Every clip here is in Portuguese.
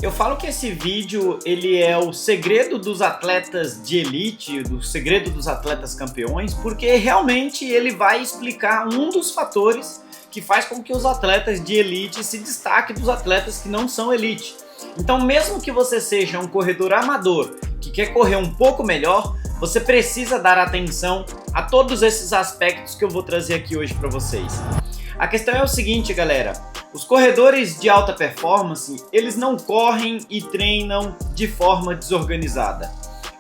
Eu falo que esse vídeo ele é o segredo dos atletas de elite, o segredo dos atletas campeões, porque realmente ele vai explicar um dos fatores que faz com que os atletas de elite se destaquem dos atletas que não são elite. Então, mesmo que você seja um corredor amador que quer correr um pouco melhor, você precisa dar atenção a todos esses aspectos que eu vou trazer aqui hoje para vocês. A questão é o seguinte, galera. Os corredores de alta performance, eles não correm e treinam de forma desorganizada.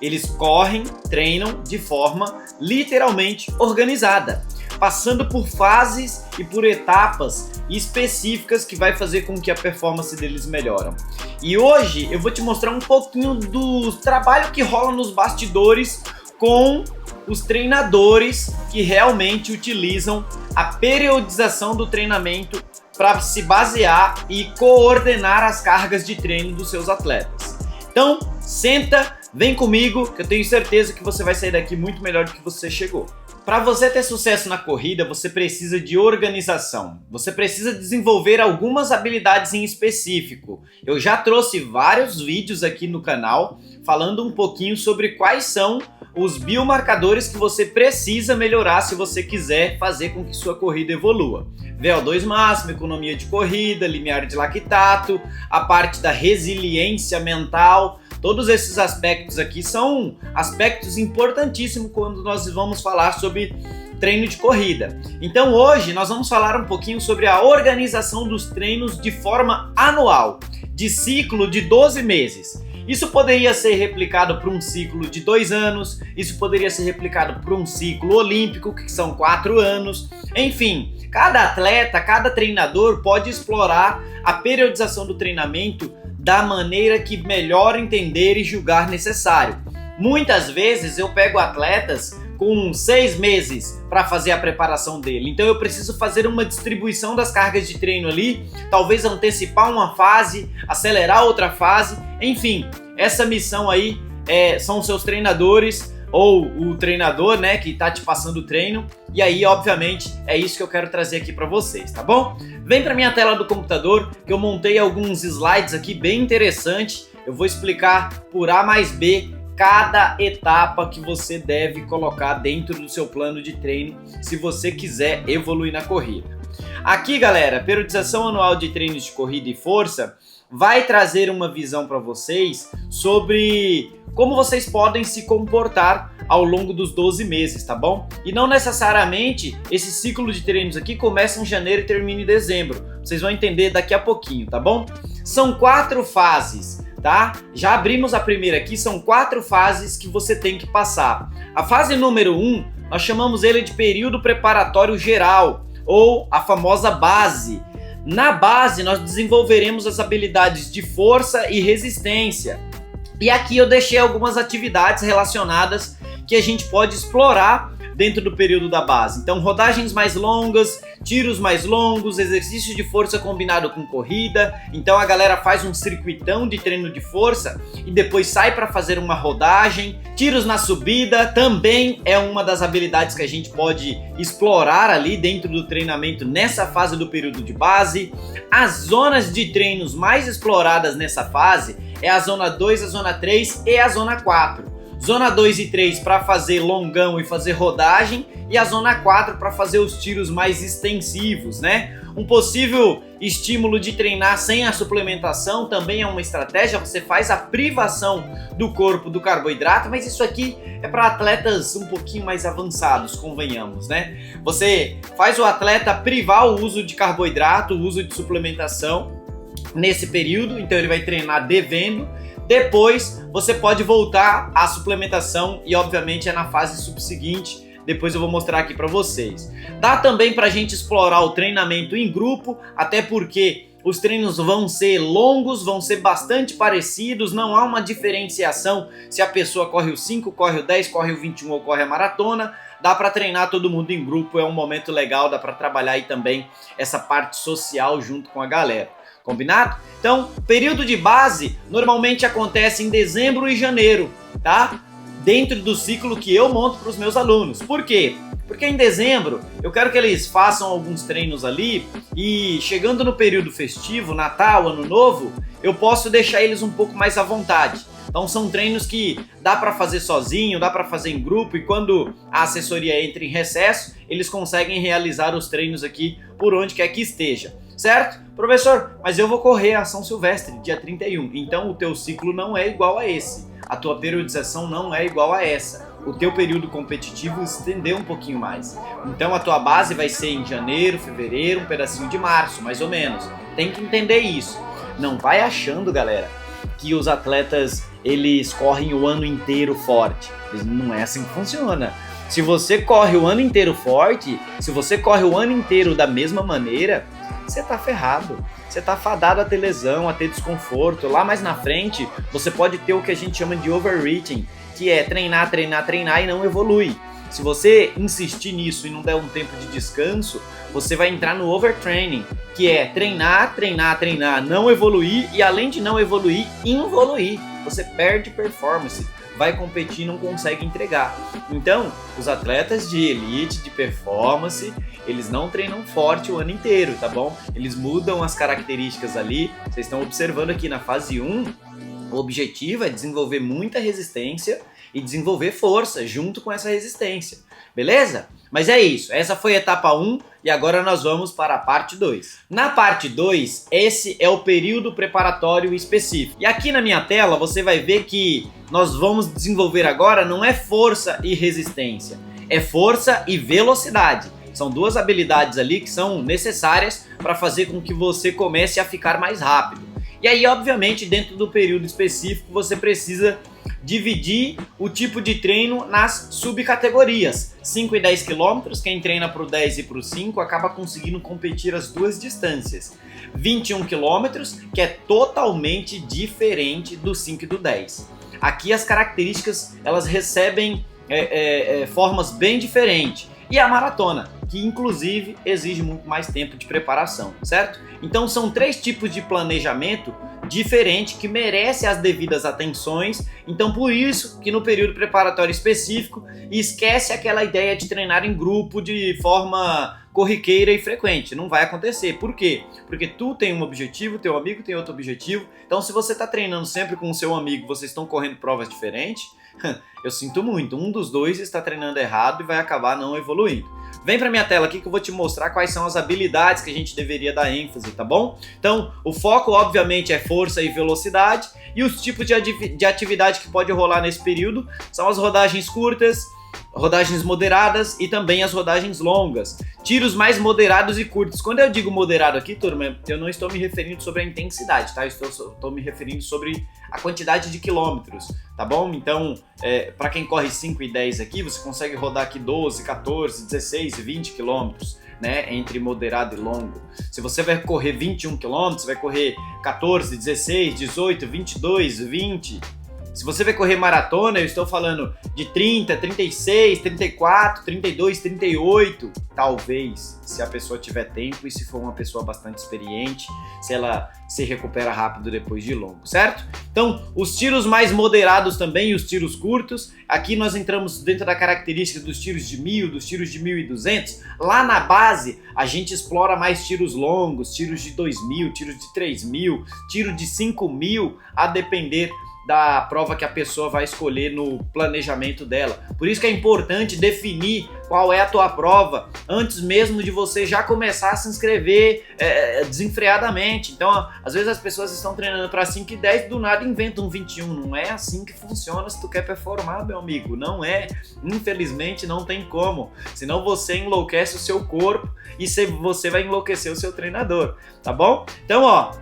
Eles correm, treinam de forma literalmente organizada, passando por fases e por etapas específicas que vai fazer com que a performance deles melhore. E hoje eu vou te mostrar um pouquinho do trabalho que rola nos bastidores com os treinadores que realmente utilizam a periodização do treinamento para se basear e coordenar as cargas de treino dos seus atletas. Então, senta, vem comigo, que eu tenho certeza que você vai sair daqui muito melhor do que você chegou. Para você ter sucesso na corrida, você precisa de organização. Você precisa desenvolver algumas habilidades em específico. Eu já trouxe vários vídeos aqui no canal falando um pouquinho sobre quais são os biomarcadores que você precisa melhorar se você quiser fazer com que sua corrida evolua. VO2 máximo, economia de corrida, limiar de lactato, a parte da resiliência mental. Todos esses aspectos aqui são aspectos importantíssimos quando nós vamos falar sobre treino de corrida. Então hoje nós vamos falar um pouquinho sobre a organização dos treinos de forma anual, de ciclo de 12 meses. Isso poderia ser replicado para um ciclo de 2 anos, isso poderia ser replicado para um ciclo olímpico, que são 4 anos. Enfim, cada atleta, cada treinador pode explorar a periodização do treinamento da maneira que melhor entender e julgar necessário. Muitas vezes eu pego atletas com 6 meses para fazer a preparação dele, então eu preciso fazer uma distribuição das cargas de treino ali, talvez antecipar uma fase, acelerar outra fase, enfim, essa missão aí são os seus treinadores ou o treinador, né, que tá te passando o treino, e aí obviamente é isso que eu quero trazer aqui para vocês, tá bom? Vem para minha tela do computador que eu montei alguns slides aqui bem interessantes, eu vou explicar por A mais B cada etapa que você deve colocar dentro do seu plano de treino se você quiser evoluir na corrida. Aqui, galera, periodização anual de treinos de corrida e força vai trazer uma visão para vocês sobre como vocês podem se comportar ao longo dos 12 meses, tá bom? E não necessariamente esse ciclo de treinos aqui começa em janeiro e termina em dezembro. Vocês vão entender daqui a pouquinho, tá bom? São 4 fases. Tá? Já abrimos a primeira aqui, são 4 fases que você tem que passar. A fase número 1, nós chamamos ele de período preparatório geral, ou a famosa base. Na base, nós desenvolveremos as habilidades de força e resistência. E aqui eu deixei algumas atividades relacionadas que a gente pode explorar dentro do período da base. Então, rodagens mais longas, tiros mais longos, exercício de força combinado com corrida. Então a galera faz um circuitão de treino de força e depois sai para fazer uma rodagem. Tiros na subida também é uma das habilidades que a gente pode explorar ali dentro do treinamento nessa fase do período de base. As zonas de treinos mais exploradas nessa fase é a zona 2, a zona 3 e a zona 4. Zona 2 e 3 para fazer longão e fazer rodagem, e a zona 4 para fazer os tiros mais extensivos, né? Um possível estímulo de treinar sem a suplementação também é uma estratégia, você faz a privação do corpo do carboidrato, mas isso aqui é para atletas um pouquinho mais avançados, convenhamos, né? Você faz o atleta privar o uso de carboidrato, o uso de suplementação nesse período, então ele vai treinar devendo. Depois você pode voltar à suplementação e obviamente é na fase subseguinte, depois eu vou mostrar aqui para vocês. Dá também para a gente explorar o treinamento em grupo, até porque os treinos vão ser longos, vão ser bastante parecidos, não há uma diferenciação se a pessoa corre o 5, corre o 10, corre o 21 ou corre a maratona. Dá para treinar todo mundo em grupo, é um momento legal, dá para trabalhar aí também essa parte social junto com a galera. Combinado? Então, período de base normalmente acontece em dezembro e janeiro, tá? dentro do ciclo que eu monto para os meus alunos. Por quê? Porque em dezembro eu quero que eles façam alguns treinos ali e chegando no período festivo, Natal, Ano Novo, eu posso deixar eles um pouco mais à vontade. Então são treinos que dá para fazer sozinho, dá para fazer em grupo e quando a assessoria entra em recesso, eles conseguem realizar os treinos aqui por onde quer que esteja. Certo? Professor, mas eu vou correr a São Silvestre, dia 31, então o teu ciclo não é igual a esse, a tua periodização não é igual a essa, o teu período competitivo estendeu um pouquinho mais, então a tua base vai ser em janeiro, fevereiro, um pedacinho de março, mais ou menos, tem que entender isso, não vai achando, galera, que os atletas, eles correm o ano inteiro forte, não é assim que funciona. Se você corre o ano inteiro forte, se você corre o ano inteiro da mesma maneira, você tá ferrado, você tá fadado a ter lesão, a ter desconforto. Lá mais na frente, você pode ter o que a gente chama de overreaching, que é treinar, treinar, treinar e não evolui. Se você insistir nisso e não der um tempo de descanso, você vai entrar no overtraining, que é treinar, treinar, treinar, não evoluir e além de não evoluir, involuir. Você perde performance, vai competir e não consegue entregar. Então, os atletas de elite, de performance, eles não treinam forte o ano inteiro, tá bom? Eles mudam as características ali. Vocês estão observando aqui na fase 1, o objetivo é desenvolver muita resistência e desenvolver força junto com essa resistência, beleza? Mas é isso, essa foi a etapa 1 e agora nós vamos para a parte 2. Na parte 2, esse é o período preparatório específico. E aqui na minha tela você vai ver que nós vamos desenvolver agora não é força e resistência, é força e velocidade. São duas habilidades ali que são necessárias para fazer com que você comece a ficar mais rápido. E aí, obviamente, dentro do período específico, você precisa dividir o tipo de treino nas subcategorias. 5 e 10 km, quem treina para o 10 e para o 5 acaba conseguindo competir as duas distâncias. 21 km, que é totalmente diferente do 5 e do 10. Aqui as características elas recebem formas bem diferentes. E a maratona, que inclusive exige muito mais tempo de preparação, certo? Então são 3 tipos de planejamento diferente que merece as devidas atenções. Então por isso que no período preparatório específico esquece aquela ideia de treinar em grupo de forma corriqueira e frequente. Não vai acontecer. Por quê? Porque tu tem um objetivo, teu amigo tem outro objetivo. Então se você está treinando sempre com o seu amigo, vocês estão correndo provas diferentes, eu sinto muito, um dos dois está treinando errado e vai acabar não evoluindo. Vem para minha tela aqui que eu vou te mostrar quais são as habilidades que a gente deveria dar ênfase, tá bom? Então, o foco obviamente é força e velocidade e os tipos de atividade que pode rolar nesse período são as rodagens curtas, rodagens moderadas e também as rodagens longas. Tiros mais moderados e curtos. Quando eu digo moderado aqui, turma, eu não estou me referindo sobre a intensidade, tá? Estou me referindo sobre a quantidade de quilômetros, tá bom? Então, para quem corre 5 e 10 aqui, você consegue rodar aqui 12, 14, 16 e 20 quilômetros, né? Entre moderado e longo. Se você vai correr 21 quilômetros, vai correr 14, 16, 18, 22, 20... Se você vai correr maratona, eu estou falando de 30, 36, 34, 32, 38, talvez, se a pessoa tiver tempo e se for uma pessoa bastante experiente, se ela se recupera rápido depois de longo, certo? Então, os tiros mais moderados também e os tiros curtos, aqui nós entramos dentro da característica dos tiros de 1000, dos tiros de 1200, lá na base a gente explora mais tiros longos, tiros de 2000, tiros de 3000, tiro de 5000, a depender da prova que a pessoa vai escolher no planejamento dela. Por isso que é importante definir qual é a tua prova antes mesmo de você já começar a se inscrever desenfreadamente. Então, às vezes as pessoas estão treinando para 5 e 10 do nada inventam um 21. Não é assim que funciona se tu quer performar, meu amigo. Não é. Infelizmente não tem como. Senão você enlouquece o seu corpo e você vai enlouquecer o seu treinador, tá bom? Então, ó,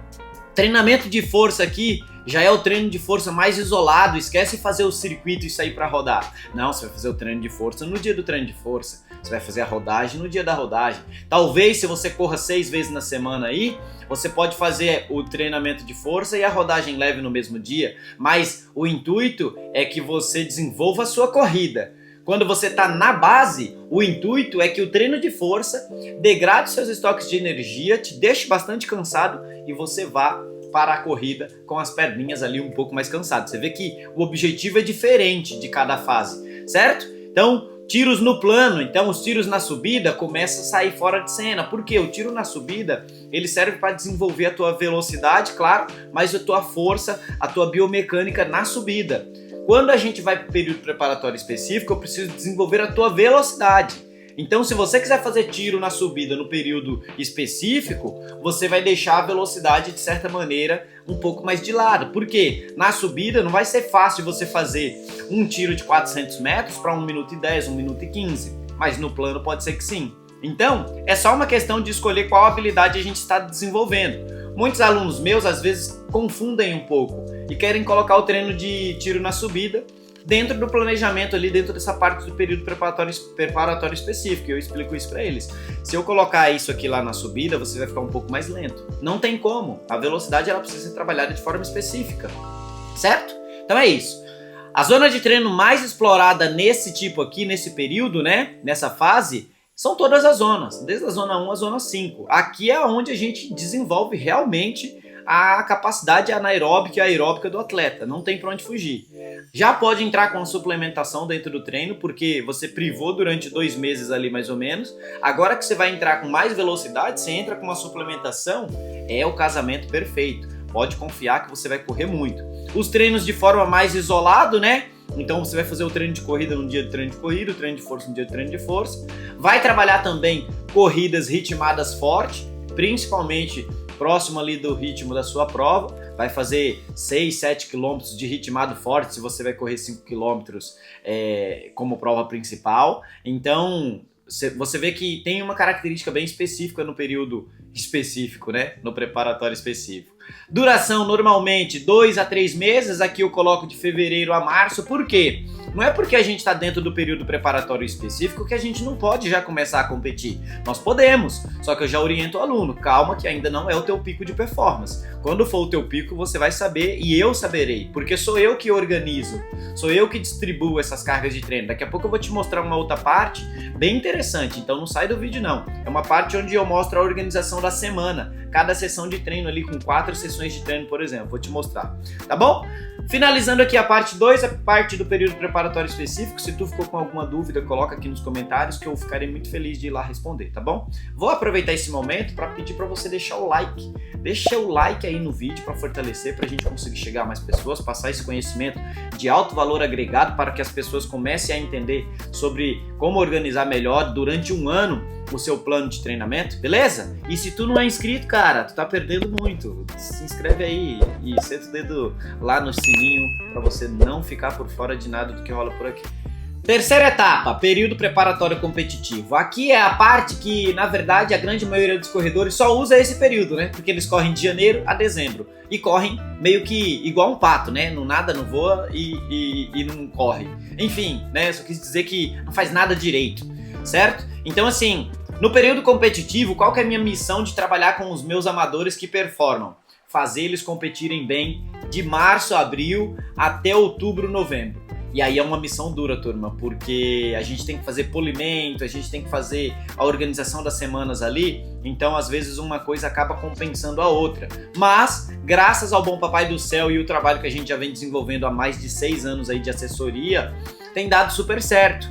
treinamento de força aqui já é o treino de força mais isolado, esquece fazer o circuito e sair para rodar. Não, você vai fazer o treino de força no dia do treino de força, você vai fazer a rodagem no dia da rodagem. Talvez se você corra 6 vezes na semana aí, você pode fazer o treinamento de força e a rodagem leve no mesmo dia, mas o intuito é que você desenvolva a sua corrida. Quando você está na base, o intuito é que o treino de força degrade seus estoques de energia, te deixe bastante cansado e você vá para a corrida com as perninhas ali um pouco mais cansadas. Você vê que o objetivo é diferente de cada fase, certo? Então, tiros no plano, então os tiros na subida começam a sair fora de cena. Por quê? O tiro na subida, ele serve para desenvolver a tua velocidade, claro, mas a tua força, a tua biomecânica na subida. Quando a gente vai para o período preparatório específico, eu preciso desenvolver a tua velocidade. Então, se você quiser fazer tiro na subida no período específico, você vai deixar a velocidade, de certa maneira, um pouco mais de lado. Por quê? Na subida não vai ser fácil você fazer um tiro de 400 metros para 1 minuto e 10, 1 minuto e 15. Mas no plano pode ser que sim. Então, é só uma questão de escolher qual habilidade a gente está desenvolvendo. Muitos alunos meus, às vezes, confundem um pouco e querem colocar o treino de tiro na subida dentro do planejamento ali, dentro dessa parte do período preparatório específico. Eu explico isso para eles. Se eu colocar isso aqui lá na subida, você vai ficar um pouco mais lento. Não tem como. A velocidade ela precisa ser trabalhada de forma específica, certo? Então é isso. A zona de treino mais explorada nesse tipo aqui, nesse período, né, nessa fase, são todas as zonas, desde a zona 1 à zona 5. Aqui é onde a gente desenvolve realmente a capacidade anaeróbica e aeróbica do atleta, não tem para onde fugir. Já pode entrar com a suplementação dentro do treino, porque você privou durante 2 meses ali mais ou menos. Agora que você vai entrar com mais velocidade, você entra com uma suplementação, é o casamento perfeito. Pode confiar que você vai correr muito. Os treinos de forma mais isolado, né? Então você vai fazer o treino de corrida num dia de treino de corrida, o treino de força no dia de treino de força. Vai trabalhar também corridas ritmadas forte, principalmente próximo ali do ritmo da sua prova. Vai fazer 6, 7 km de ritmado forte se você vai correr 5 km como prova principal. Então você vê que tem uma característica bem específica no período específico, né? No preparatório específico. Duração normalmente 2 a 3 meses, aqui eu coloco de fevereiro a março. Por quê? Não é porque a gente está dentro do período preparatório específico que a gente não pode já começar a competir. Nós podemos, só que eu já oriento o aluno, calma que ainda não é o teu pico de performance. Quando for o teu pico você vai saber e eu saberei, porque sou eu que organizo, sou eu que distribuo essas cargas de treino. Daqui a pouco eu vou te mostrar uma outra parte bem interessante, então não sai do vídeo não. É uma parte onde eu mostro a organização da semana, cada sessão de treino ali com 4 sessões de treino, por exemplo, vou te mostrar, tá bom? Finalizando aqui a parte 2, a parte do período preparatório específico. Se tu ficou com alguma dúvida, coloca aqui nos comentários que eu ficarei muito feliz de ir lá responder, tá bom? Vou aproveitar esse momento para pedir para você deixar o like. Deixa o like aí no vídeo para fortalecer, para a gente conseguir chegar a mais pessoas, passar esse conhecimento de alto valor agregado para que as pessoas comecem a entender sobre como organizar melhor durante um ano o seu plano de treinamento, beleza? E se tu não é inscrito, cara, tu tá perdendo muito. Se inscreve aí e senta o dedo lá no sininho para você não ficar por fora de nada do que rola por aqui. Terceira etapa, período preparatório competitivo. Aqui é a parte que, na verdade, a grande maioria dos corredores só usa esse período, né? Porque eles correm de janeiro a dezembro. E correm meio que igual um pato, né? Não nada, não voa e não corre. Enfim, né? Só quis dizer que não faz nada direito, certo? Então, assim, no período competitivo, qual que é a minha missão de trabalhar com os meus amadores que performam? Fazer eles competirem bem de março a abril até outubro, novembro. E aí é uma missão dura, turma, porque a gente tem que fazer polimento, a gente tem que fazer a organização das semanas ali, então às vezes uma coisa acaba compensando a outra. Mas, graças ao bom papai do céu e o trabalho que a gente já vem desenvolvendo há mais de 6 anos aí de assessoria, tem dado super certo,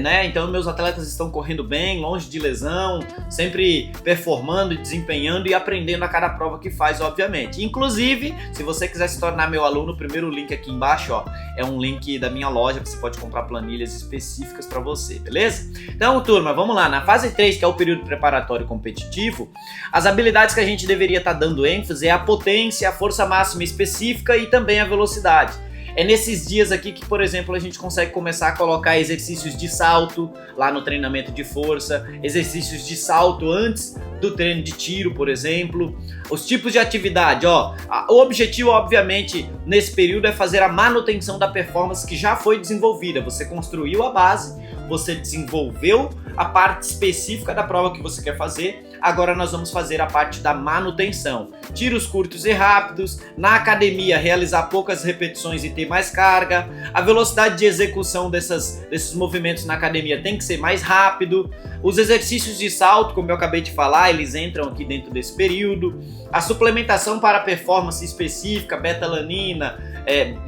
né? Então meus atletas estão correndo bem, longe de lesão, sempre performando, desempenhando e aprendendo a cada prova que faz, obviamente. Inclusive, se você quiser se tornar meu aluno, o primeiro link aqui embaixo, ó, é um link da minha loja, você pode comprar planilhas específicas para você, beleza? Então, turma, vamos lá. Na fase 3, que é o período preparatório competitivo, as habilidades que a gente deveria estar dando ênfase é a potência, a força máxima específica e também a velocidade. É nesses dias aqui que, por exemplo, a gente consegue começar a colocar exercícios de salto lá no treinamento de força, exercícios de salto antes do treino de tiro, por exemplo. Os tipos de atividade, ó, o objetivo, obviamente, nesse período é fazer a manutenção da performance que já foi desenvolvida. Você construiu a base, você desenvolveu a parte específica da prova que você quer fazer. agora nós vamos fazer a parte da manutenção. Tiros curtos e rápidos, na academia realizar poucas repetições e ter mais carga, a velocidade de execução desses movimentos na academia tem que ser mais rápido, os exercícios de salto, como eu acabei de falar, eles entram aqui dentro desse período, a suplementação para performance específica, betalanina,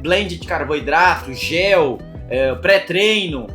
blend de carboidrato, gel, pré-treino,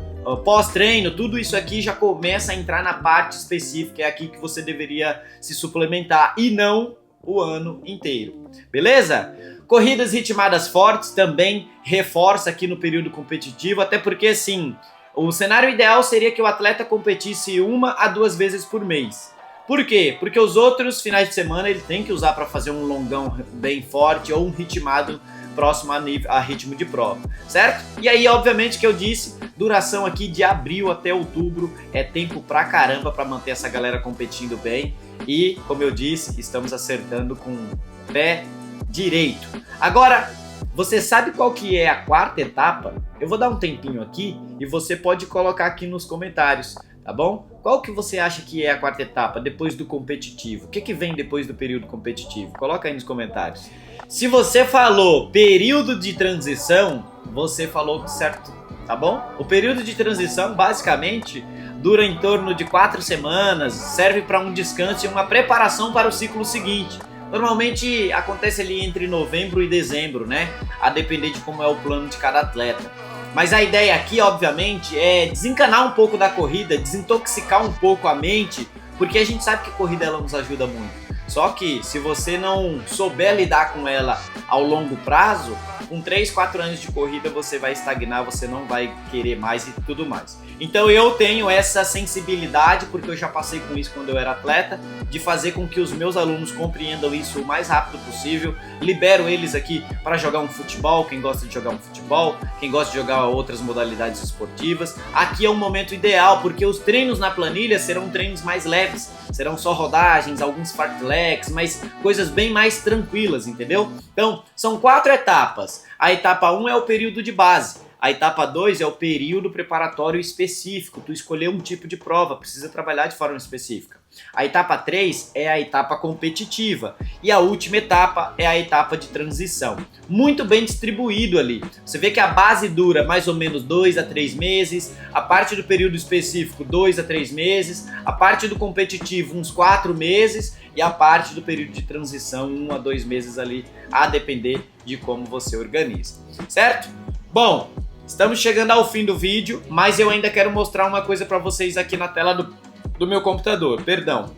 pós-treino, tudo isso aqui já começa a entrar na parte específica, é aqui que você deveria se suplementar e não o ano inteiro, beleza? Corridas ritmadas fortes também reforça aqui no período competitivo, até porque assim, o cenário ideal seria que o atleta competisse 1 a 2 vezes por mês. Por quê? Porque os outros finais de semana ele tem que usar para fazer um longão bem forte ou um ritmado próximo a ritmo de prova, certo? E aí, obviamente, que eu disse, duração aqui de abril até outubro é tempo pra caramba para manter essa galera competindo bem e, como eu disse, estamos acertando com o pé direito. Agora, você sabe qual que é a 4ª etapa? Eu vou dar um tempinho aqui e você pode colocar aqui nos comentários, tá bom? Qual que você acha que é a 4ª etapa depois do competitivo? O que vem depois do período competitivo? Coloca aí nos comentários. Se você falou período de transição, você falou certo, tá bom? O período de transição basicamente dura em torno de 4 semanas, serve para um descanso e uma preparação para o ciclo seguinte. Normalmente acontece ali entre novembro e dezembro, né? A depender de como é o plano de cada atleta. Mas a ideia aqui, obviamente, é desencanar um pouco da corrida, desintoxicar um pouco a mente, porque a gente sabe que a corrida ela nos ajuda muito. Só que se você não souber lidar com ela ao longo prazo, com 3, 4 anos de corrida você vai estagnar, você não vai querer mais e tudo mais. Então eu tenho essa sensibilidade, porque eu já passei com isso quando eu era atleta, de fazer com que os meus alunos compreendam isso o mais rápido possível. Libero eles aqui para jogar um futebol, quem gosta de jogar um futebol, quem gosta de jogar outras modalidades esportivas. Aqui é um momento ideal, porque os treinos na planilha serão treinos mais leves, serão só rodagens, alguns fartleks, mas coisas bem mais tranquilas, entendeu? Então, são 4 etapas. A etapa 1 é o período de base. A etapa 2 é o período preparatório específico. Tu escolheu um tipo de prova, precisa trabalhar de forma específica. A etapa 3 é a etapa competitiva. E a última etapa é a etapa de transição. Muito bem distribuído ali. Você vê que a base dura mais ou menos 2 a 3 meses, a parte do período específico 2 a 3 meses, a parte do competitivo uns 4 meses e a parte do período de transição 1 a 2 meses ali, a depender de como você organiza. Certo? Bom, estamos chegando ao fim do vídeo, mas eu ainda quero mostrar uma coisa para vocês aqui na tela do meu computador, perdão.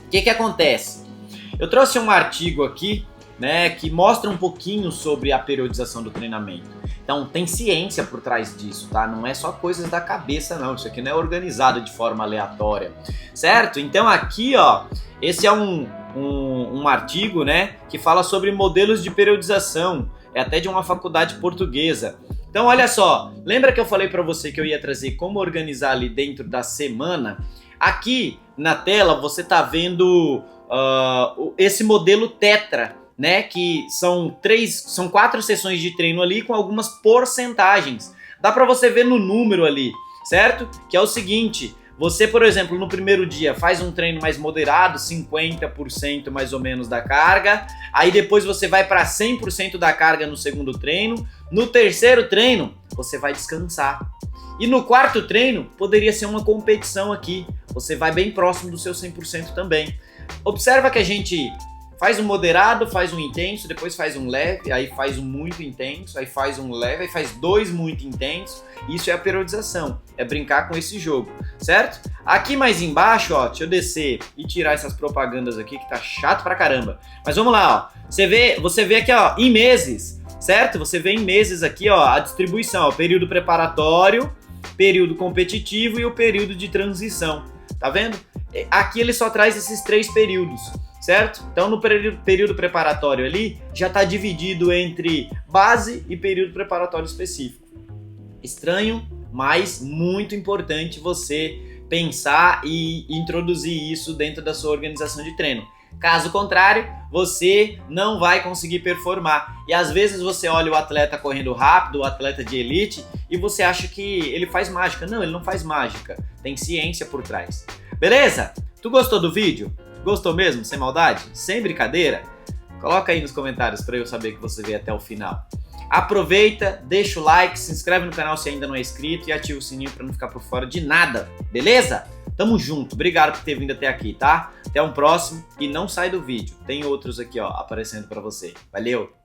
O que acontece? Eu trouxe um artigo aqui, né, que mostra um pouquinho sobre a periodização do treinamento. Então tem ciência por trás disso, tá? Não é só coisas da cabeça não, isso aqui não é organizado de forma aleatória, certo? Então aqui, ó, esse é um artigo, né, que fala sobre modelos de periodização, é até de uma faculdade portuguesa. Então olha só, lembra que eu falei para você que eu ia trazer como organizar ali dentro da semana? Aqui na tela você tá vendo esse modelo Tetra, né? Que são 4 sessões de treino ali com algumas porcentagens. Dá para você ver no número ali, certo? Que é o seguinte, você, por exemplo, no primeiro dia faz um treino mais moderado, 50% mais ou menos da carga, aí depois você vai para 100% da carga no segundo treino, no terceiro treino você vai descansar. E no quarto treino poderia ser uma competição aqui, você vai bem próximo do seu 100% também. Observa que a gente faz um moderado, faz um intenso, depois faz um leve, aí faz um muito intenso, aí faz um leve, aí faz 2 muito intensos. Isso é a periodização, é brincar com esse jogo, certo? Aqui mais embaixo, ó, deixa eu descer e tirar essas propagandas aqui que tá chato pra caramba. Mas vamos lá, ó. Você vê aqui, ó, em meses, certo? Você vê em meses aqui, ó, a distribuição, ó, período preparatório, período competitivo e o período de transição. Tá vendo? Aqui ele só traz esses 3 períodos, certo? Então no período preparatório ali já está dividido entre base e período preparatório específico. Estranho, mas muito importante você pensar e introduzir isso dentro da sua organização de treino. Caso contrário, você não vai conseguir performar. E às vezes você olha o atleta correndo rápido, o atleta de elite, e você acha que ele faz mágica. Não, ele não faz mágica. Tem ciência por trás. Beleza? Tu gostou do vídeo? Gostou mesmo? Sem maldade? Sem brincadeira? Coloca aí nos comentários para eu saber que você veio até o final. Aproveita, deixa o like, se inscreve no canal se ainda não é inscrito e ativa o sininho para não ficar por fora de nada, beleza? Tamo junto, obrigado por ter vindo até aqui, tá? Até um próximo e não sai do vídeo, tem outros aqui ó, aparecendo para você. Valeu!